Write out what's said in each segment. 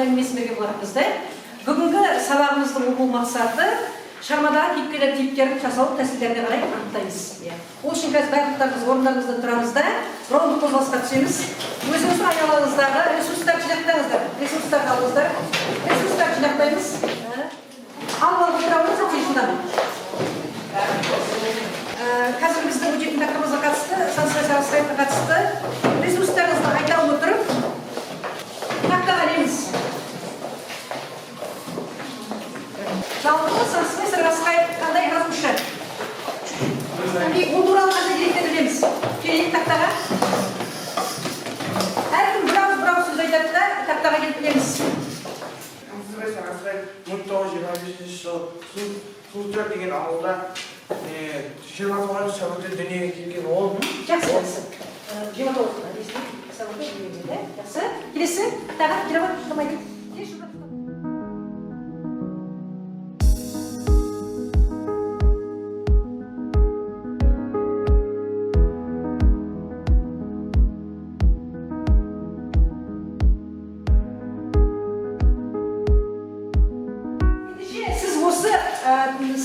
әңгімесімізге болармыз. Бүгінгі сабағымыздың оқу мақсаты шығармадағы кейіпкерлер типтерін жасау тәсілдеріне қарай анықтаймыз. Ол үшін қазір барлықтарыңыз орындарыңыздан тұрамыз да, рондық қозғалысқа түсеміз. Өзіңіздің айналаңыздағы ресурстарды жинақтаңыздар. Ресурстарды алыңыздар. Ресурстарды жинақтаймыз. Алып отырамыз, тежіндан. Қазір біздің өтетін тақырыбымызға қатысты, сансырай сарасырайға қатысты ресурстарыңызды айта отырып, тақтаға ілеміз. Жалпы сансырай сарасырай қандай жазушы? Ол туралы қандай деректер білеміз? Келейік тақтаға. Әркім бір сөз айтады да, тақтаға келіп білеміз. Сансырай сарасырай 1925 жылы Султар деген ауылда 26 сәуірде дүниеге келген ол. Жақсы, жақсы. 29 сәуірде дүниеге келді. Жақсы. Келесі, тағы кіре бар, тұтамайды.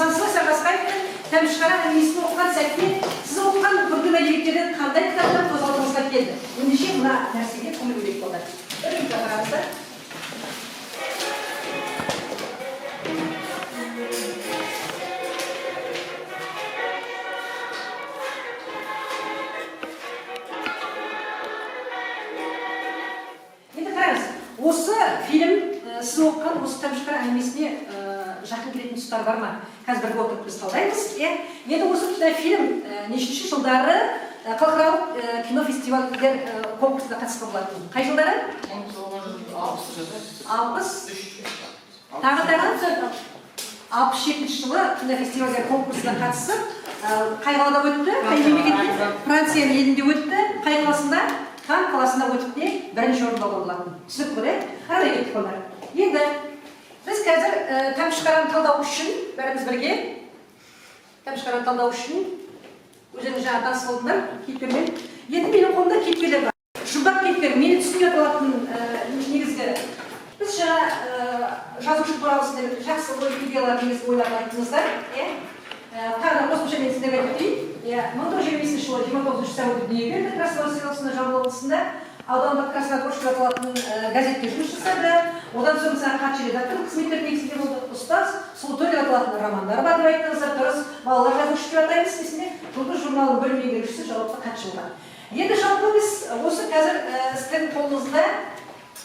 Сансырай сарасырайдың тәмішқара әңгімесін оқыған сәтте сіз оқыған көркем әдебиеттерден қандай кітаптар қозғалтыңызға келді? Ендеше мына нәрсеге көңіл бөлек болды. Бір минутқа қараңыздар. Енді қараңыз, осы фильм сіз оқыған осы тәмішқара әңгімесіне жақын келетін тұстар бар ма? Қазір бірге отырып біз талдаймыз. Енді осы фильм нешінші жылдары халықаралық кинофестивальдер конкурсына қатысқан болатын. Қай жылдары? 60. Тағы 67 жылы кинофестивальдер конкурсына қатысып, қай қалада өтті? Қай мемлекетте? Францияның елінде өтті. Қай қаласында? Кан қаласында өтіп те бірінші орын алған болатын. Түсініп көрейік. Арай кеттік олар. Енді біз қазір тәмішқараны талдау үшін, бәріміз бірге, тәмішқараны талдау үшін өздеріңіз жаңа таныс болдыңдар кейіпкермен. Енді менің қолымда кейіпкерлер бар. Жұмбақ кейіпкер, мені түсінген болатын негізгі. Біз жаңа жазушы туралы жақсы идеялар негізгі ойларын айттыңыздар. Тағы қосымша мен сіздерге айтайын. 1925 жылы 29 сәуірде дүниеге келді, Краснодар селосында, Жамбыл облысында. Аудандық Краснодар деп аталатын газетке жұмыс жасады. Одан соң хатшы редактор қызметтер негізінде болды. Ұстаз Сұлутөй деп аталатын романдары бар деп айттыңыздар. Дұрыс, балалар жазушы деп атаймыз есінде. Жұлдыз журналының бөлім меңгерушісі жауапты хатшы болған. Енді жалпы біз осы қазір сіздердің қолыңызда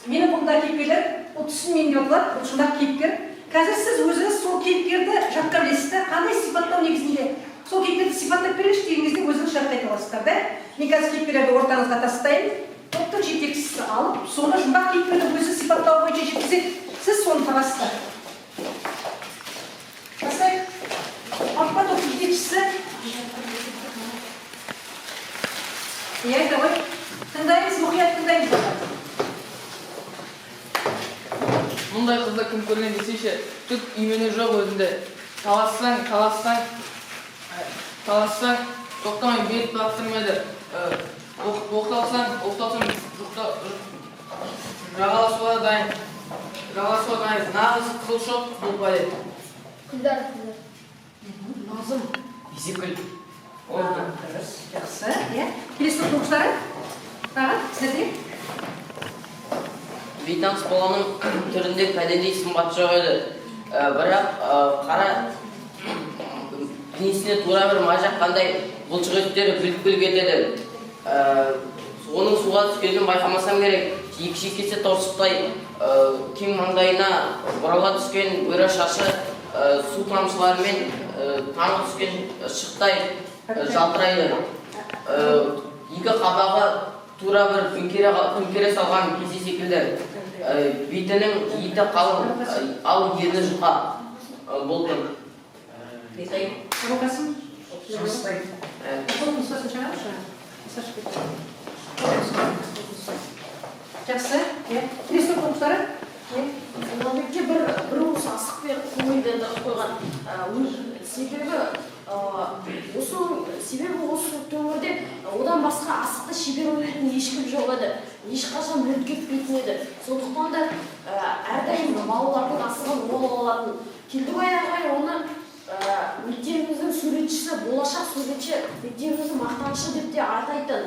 менің қолымда кейіпкерлер, ол түсін мен деп аталады, ол жұмбақ кейіпкер. Қазір сіз өзіңіз сол кейіпкерді жатқа білесіздер, қандай сипаттау негізінде сол кейіпкерді сипаттап беріңізші деген кезде өзіңіз жатқа айта аласыздар да. Мен қазір кейіпкерлерді ортаңызға тастайын. Топтың жетекшісі алып, соны жұмбақ кейіпкерді өзі сипаттау бойынша жеткізеді. Сіз соны табасыздар. Бастайық. Алпа топтың жетекшісі. Айта ғой. Тыңдаймыз, мұқият тыңдаймыз. Мұндай қызды кім көрген десейші, түк үймені жоқ өзінде. Талассаң, тоқтамай бет бақтырмайды. Оқталсаң, жағаласуға дайын. Нағыз қылшоқ болпайды. Күлдар. Назым. Бесекіл. Жақсы. Келесі топтың тағы, сіздерде? Бейтаныс баланың түрінде кәдедей сымбат жоқ еді. Бірақ қара денесіне тура бір мажақ қандай бұлшық еттері бүлк-бүлк етеді. Оның суға түскенін байқамасам керек. Екі шекесі торсықтай кең маңдайына бұрала түскен өре шашы су тамшыларымен таңғы түскен шықтай жалтырайды. Екі қабағы тура бір күнкере салған кесе секілді. Бетінің еті қалың, ал ені жұқа болды. Қасым? Жақсы. Келесі топтары? Нәбекке бір уыс асық беріп көңілдерді қойған. Себебі осы төңірде одан басқа асықты шебер ойнайтын ешкім жоқ еді. ешқашан мүлт кетпейтін еді. Сондықтан да әрдайым балалардың асығын ол алатын. Келдібай ағай оны мектебіміздің суретшісі, болашақ суретші, мектебіміздің мақтанышы деп те атайтын.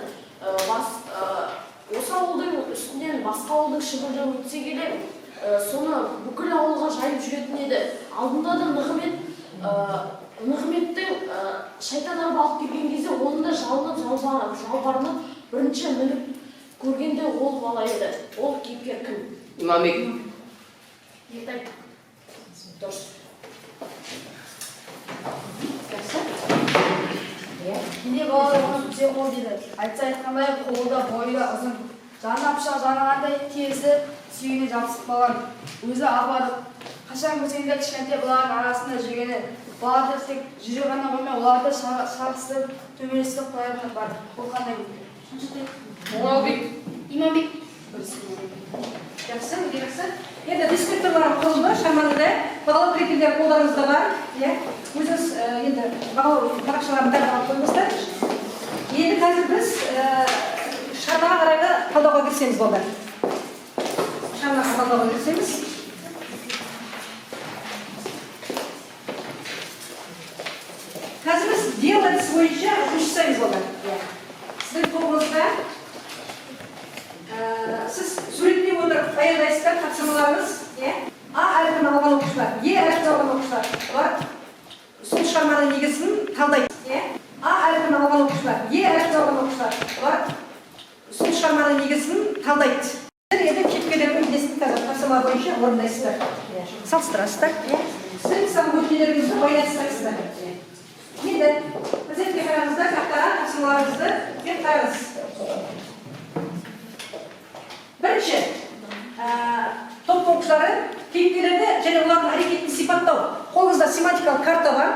Осы ауылдың үстінен басқа ауылдың шыбырдан өтсе келе, соны бүкіл ауылға жайып жүретін еді. Алдында да Нығметтің шайтан арба алып келген кезде оны да жалбарынып бірінші мініп көргенде ол бала еді. Ол кейіпкер кім? Иманбек. Ертай. Дұрыс. Кейде балалар оны түсе қол дейді. Айтса айтқандай қолда бойы ұзын. Жаны пышақ жанағандай терісі сүйегіне жабысып қалған. Өзі апарып. Қашан көрсең де кішкентай балалардың арасында жүргені. Балаларды тек жүре ғана қоймай, оларды шағыстырып, төмелестіріп қоятыны бар. Ол қандай Оралбек. Иманбек. Жақсы, жақсы. Енді диспекторлар қолында, шаманында, бағалау ретінде қолдарыңызда бар. Өзіңіз енді бағалау парақшаларын дайындап қойыңыздар. Енді қазір біз шараға қарайғы талдауға кірісеміз болды. Шараға талдауға кірісеміз. Қазір біз дело әдісі бойынша үш болды. Сіздің тобыңызда сіз суреттеп отырып баяндайсыздар тапсырмаларыңыз, А әріпін алған оқушылар, әріпін алған оқушылар, олар сол шығарманың негізін талдайды. А әріпін алған оқушылар, әріпін алған оқушылар, олар сол шығарманың негізін талдайды. Енді кейіпкерлердің мінезін тапсырма бойынша орындайсыздар. Салыстырасыздар. Сіздің сам өтінелеріңізді баяндайсыздар. Енді біз етке қараңыздар, тақтаға тапсырмаларыңызды кеп қараңыз. Бірінші, топ оқушылары кейіпкерлерді және олардың әрекетін сипаттау. Қолыңызда семантикалық карта бар.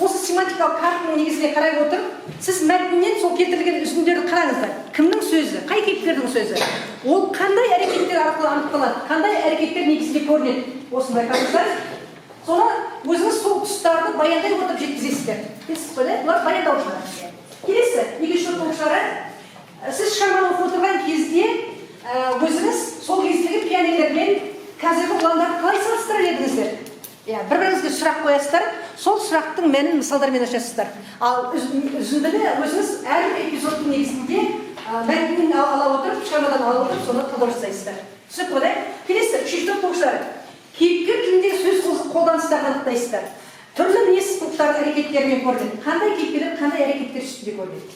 Осы семантикалық картаның негізіне қарай отырып, сіз мәтіннен сол келтірілген үзіндерді қараңыздар. Кімнің сөзі, қай кейіпкердің сөзі? Ол қандай әрекеттер арқылы анықталады, қандай әрекеттер негізінде көрінеді? Осыны байқаңыздар. Соны өзіңіз сол тұстарды баяндай отырып жеткізесіздер. Бұлар баяндаушылар. Келесі, екінші оқушылары, сіз шығарманы оқып отырған кезде өзіңіз сол кездегі пионерлермен қазіргі ұландарды қалай салыстырар едіңіздер? Бір-біріңізге сұрақ қоясыздар, сол сұрақтың мәнін мысалдармен ашасыздар. Ал үзіндіні өзіңіз әрбір эпизодтың негізінде мәтінін ала отырып, шығармадан ала отырып, соны талдау жасайсыздар. Түсініп қойдай. Келесі, үшінші топ оқушылары. Кейіпкер тіліндегі сөз қолданыстарын анықтайсыздар. Түрлі мінез құлықтардың әрекеттерімен көрінеді. Қандай кейіпкерлер, қандай әрекеттер үстінде көрінеді.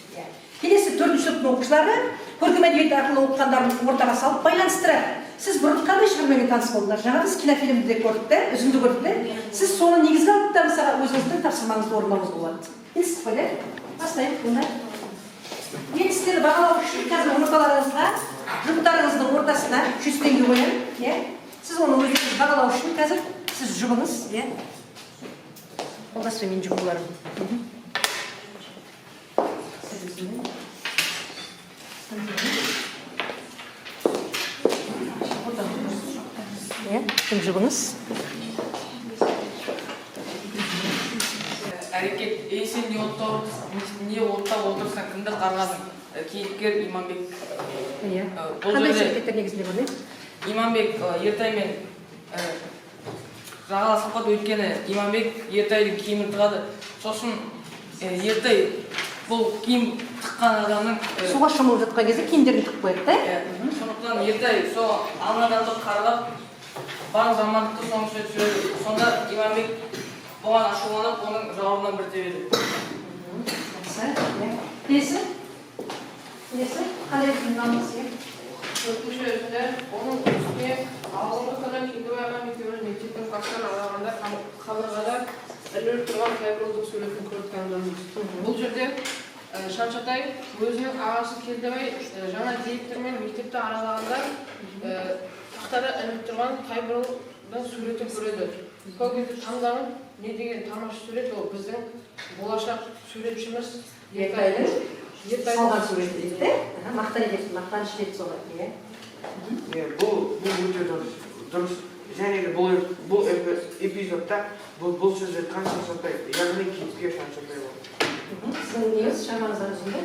Келесі, төртінші топтың оқушылары көркем әдебиет арқылы оқығандарын ортаға салып байланыстырады. Сіз бұрын қандай шығармамен таныс болдыңыз? Жаңа біз кинофильмді де көрдік, үзінді көрдік. Сіз соны негізгі алып та мысалға өзіңіздің тапсырмаңызды орындауыңыз болады. Естіп қойды? Бастайық бұнда. Мен сіздерді бағалау үшін қазір орталарыңызға, жұптарыңыздың ортасына 300 теңге қоямын. Сіз оны өзіңіз бағалау үшін қазір сіз жұбыңыз. Олғасы мен жұбыларым. Кім жұбыңыз? Әрекет, сен не оттап отырсың, кімді қарғадың? Кейіпкер Иманбек. Қандай әрекеттер негізінде көрінеді? Иманбек Ертаймен жағаласып қалды, өйткені Иманбек Ертайдың киімін тығады. Сосын Ертай бұл киім тыққан адамның суға шомылып жатқан кезде киімдерін тығып қояды. Сондықтан Ертай сол алғандарды қарғап бар замандықты соның сөз сөйледі. Сонда Иманбек бұған ашуланып, оның жауабынан бір тебеді. Келесі? Қандай намыс? Төртінші өзінде оның үстіне алдыңғы күні Келдібай аға екеуміз мектептің қасынан алғанда қабырғада ілулі тұрған Қайболдың суретін көріп таңдандық. Бұл жерде Шамшатай өзінің ағасы Келдібай жаңа директормен мектепті аралағанда тақтада іліп тұрған Қайболдың суретін көреді. Сол кезде таңданып, не деген тамаша сурет, ол біздің болашақ суретшіміз Ертайдың салған суреті дейді. Мақтаныш дейді солай. Бұл өте дұрыс. Және де бұл эпизодта бұл сөздер Шамшатай, яғни кейіпкер Шамшатай болды. Сіздің негіз шамаңыздан үзінді?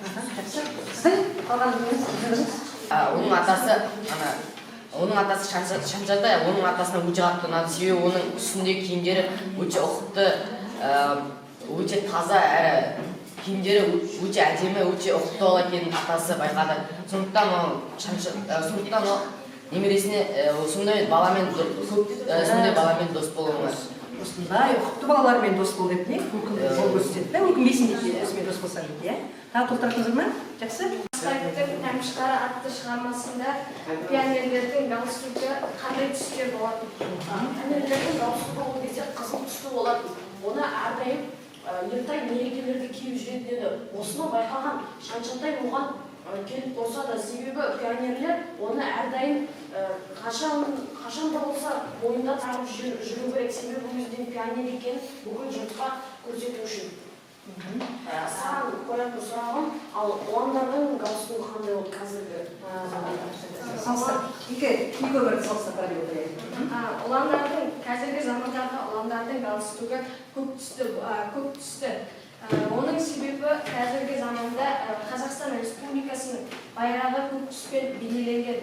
жақсы. Сіздің қалған өзіңіз? Оның атасы Шаншатай, оның атасына өте қатты ұнады. Себебі оның үстіндегі киімдері өте ұқыпты, өте таза әрі киімдері өте әдемі, өте ұқыпты екенін атасы байқады. Сондықтан ол немересіне сондай баламен дос болуы. Осындай ұқыпты балалармен дос бол деп не? Мүмкін жол көрсетеді, мүмкін бесінде өзімен дос болса дейді, иә? Тағы толтыратыңыздар ма? Жақсы? Сайттың Тәмшіқара атты шығармасында пионерлердің галстугы қандай түстер болады? Пионерлердің галстугы ол кезде қызыл түсті болады. Оны әрдайым ертай мерекелерге киіп жүретін еді. Осыны байқаған Шаншатай оған келіп болса да, себебі пионерлер оны әрдайым қашан да болса бойында тағып жүру керек. Себебі өзден пионер екенін бүкіл жұртқа көрсету үшін. Саған қоятын сұрағым, ал ұландардың галстугы қандай болды қазіргі? Екі өмірді салыстырып қарап отырайық. Ұландардың қазіргі замандағы ұландардың галстугы көк түсті. Оның себебі қазіргі заманда Қазақстан Республикасының байрағы көк түспен бейнеленген.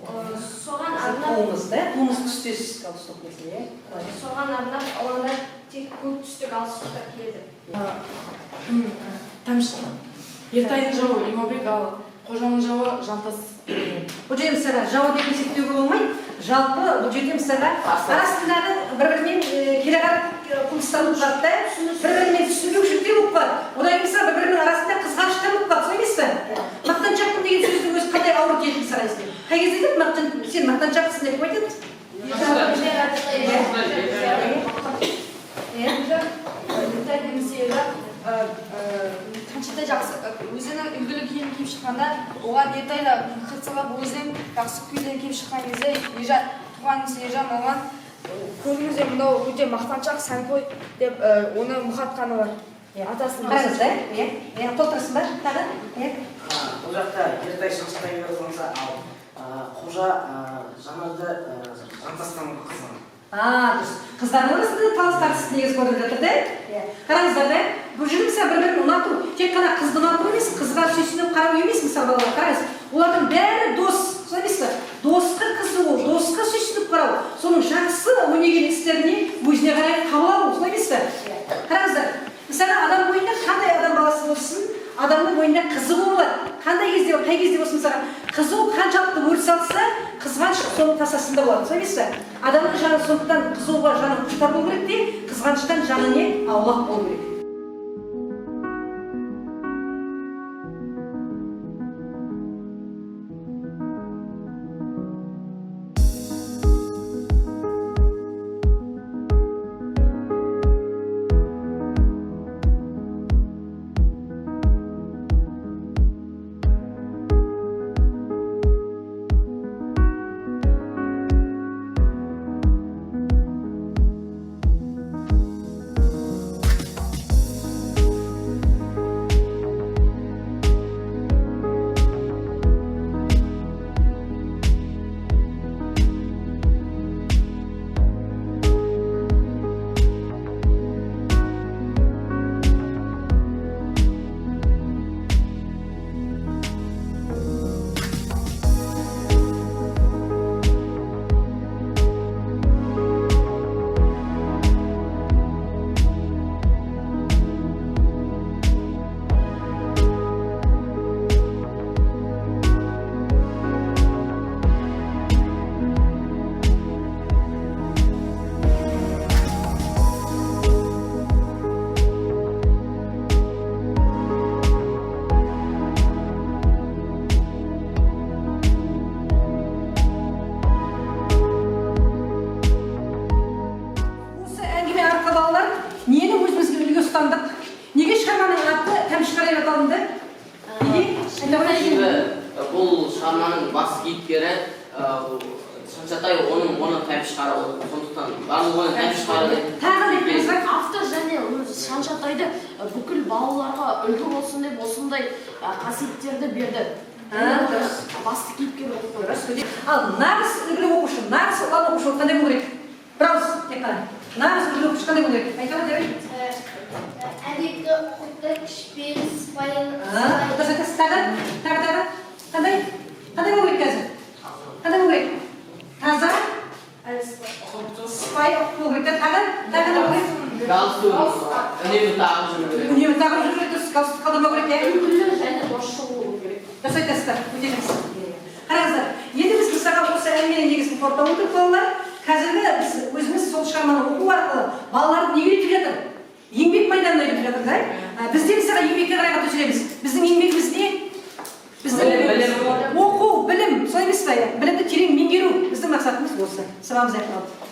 Соған туымыз түстес галстук десе, соған арнап ұландар тек көк түсті галстуктар киеді. Тәмші. Ертайдың жауы Имабек, ал қожаның жауы Жалтас. бұл жерде мысалға жау деп есептеуге болмайды. Жалпы бұл жерде мысалға арасындағы бір-бірімен келе қарап қылыстанып жатты, бір-бірімен түсінбеушіліктер болып қалады. Одан кейін мысалы бір-бірінің арасында қызғаныштар болып қалады, сол емес пе? Мақтаншақпын деген сөздің өзі қандай ауыр келді мысалға есте. Қай кезде айтады, сен мақтаншақпысың деп айтады? Шаншатай жақсы өзінің үлгілі киім киіп шыққанда, оған ертайда қырсылап өзінің жақсы күйден киіп шыққан кезде Ержан, туған інісі Ержан оған көрдіңіздер, мынау өте мақтаншақ сәнқой деп оны мұқатқаны бар. Атасының Қараңыздар, толтырсын ба? Тағы? Бұл жақта Ертай Шаншатайға қызғанса, ал қожа Жанарды Жантастан қызған. Дұрыс. Қыздардың арасында талас тартыс негіз көріп жатыр да? Қараңыздар да, бұл жерде мысалы бір-бірін ұнату, тек қана қызды ұнату емес, қызға сүйсініп қарау емес, мысалы балалар, қараңыз. Олардың бәрі дос, сол емес пе? Досқа қызығу, досқа сүйсініп қарау, соның жақсы өнеген істеріне өзіне қарай қабыл алу, сол емес пе? Қараңыздар, мысалы адам бойында қандай адам баласы болсын, адамның бойында қызығу болады. Қандай кезде, қай кезде болсын мысалға, қызығу қаншалықты өріс алса, қызғаныш соның тасасында болады, сол емес пе? Адамның жаны сондықтан қызығуға жаны құштар болу керек те, қызғаныштан жаны не? Аулақ болу керек. Неге шығарманың аты Тәмшіқара деп аталынды? Бұл шығарманың бас кейіпкері Шаншатай, оны Тәмшіқара болды. Сондықтан барлығы оны Тәмшіқара деп. Тағы деп беріңіз. Автор және Шаншатайды бүкіл балаларға үлгі болсын деп осындай қасиеттерді берді. Басты кейіпкер болды. Ал нағыз үлгілі оқушы, нағыз ұлан оқушы қандай болу керек? Бірауыз тек қана. Нағыз үлгілі оқушы қандай болу керек? Айтамын деп. әдепті, құтты, кішіпейіл, сыпайы. Дұрыс айтасыз. Тағы. Қандай болу керек қазір? Қандай болу керек? Таза, сыпайы болу керек. Тағы болу керек? Галстук үнемі тағып жүру керек. Үнемі тағып жүру керек, дұрыс. Галстук қалдырмау керек, иә? Күллі және дұрыс болу керек. Дұрыс айтасыздар, өте жақсы. Қараңыздар, енді біз мысалға осы әңгіменің негізін қорыта отырып балалар, қазіргі біз өзіміз сол шығарманы оқу арқылы балаларды неге үйретіп жатыр? Еңбек майданына үйретіп жатыр, да? Біз де мысалға еңбекке қарай көтереміз. Біздің еңбегіміз не? Біздің оқу, білім, сол емес па? Білімді терең меңгеру біздің мақсатымыз осы. Сабағымыз аяқталды.